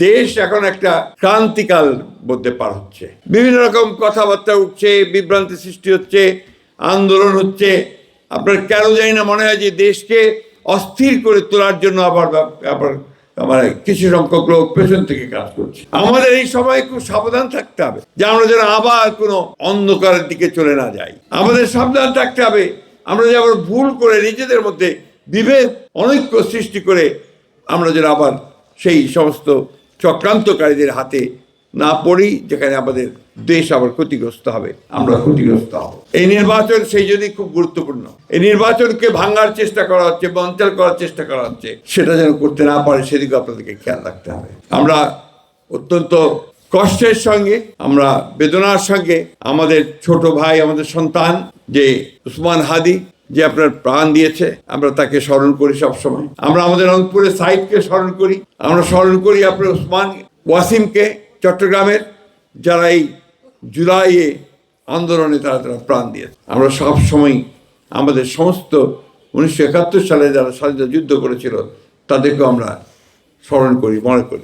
দেশ এখন একটা ক্রান্তিকাল মধ্যে পার হচ্ছে। বিভিন্ন রকম কথাবার্তা উঠছে, বিভ্রান্তি সৃষ্টি হচ্ছে, আন্দোলন হচ্ছে। আপনার কেন জানি না মনে হয় যে দেশকে অস্থির করে তোলার জন্য আবার কিছু সংখ্যক লোক পেছন থেকে কাজ করছে। আমাদের এই সময় খুব সাবধান থাকতে হবে যে আমরা যেন আবার কোনো অন্ধকারের দিকে চলে না যাই। আমাদের সাবধান থাকতে হবে আমরা যে আবার ভুল করে নিজেদের মধ্যে বিভেদ অনৈক্য সৃষ্টি করে আমরা যেন আবার সেই সমস্ত চক্রান্তকারীদের হাতে না পড়ি, যেখানে আমাদের দেশ আবার ক্ষতিগ্রস্ত হবে, আমরা ক্ষতিগ্রস্ত হব। এই নির্বাচন সেই জন্যই খুব গুরুত্বপূর্ণ। এই নির্বাচনকে ভাঙার চেষ্টা করা হচ্ছে, বঞ্চনা করার চেষ্টা করা হচ্ছে, সেটা যেন করতে না পারে সেদিকে আপনাদেরকে খেয়াল রাখতে হবে। আমরা অত্যন্ত কষ্টের সঙ্গে, আমরা বেদনার সঙ্গে আমাদের ছোট ভাই, আমাদের সন্তান যে উসমান হাদি, যে আপনার প্রাণ দিয়েছে, আমরা তাকে স্মরণ করি সবসময়। আমরা আমাদের রংপুরের সাইদকে স্মরণ করি, আমরা স্মরণ করি আপনার উসমান ওয়াসিমকে, চট্টগ্রামের, যারা এই জুলাইয়ে আন্দোলনে তারা প্রাণ দিয়েছে। আমরা সবসময় আমাদের সমস্ত 1971 সালে যারা স্বাধীনতা যুদ্ধ করেছিল তাদেরকেও আমরা স্মরণ করি, মনে করি।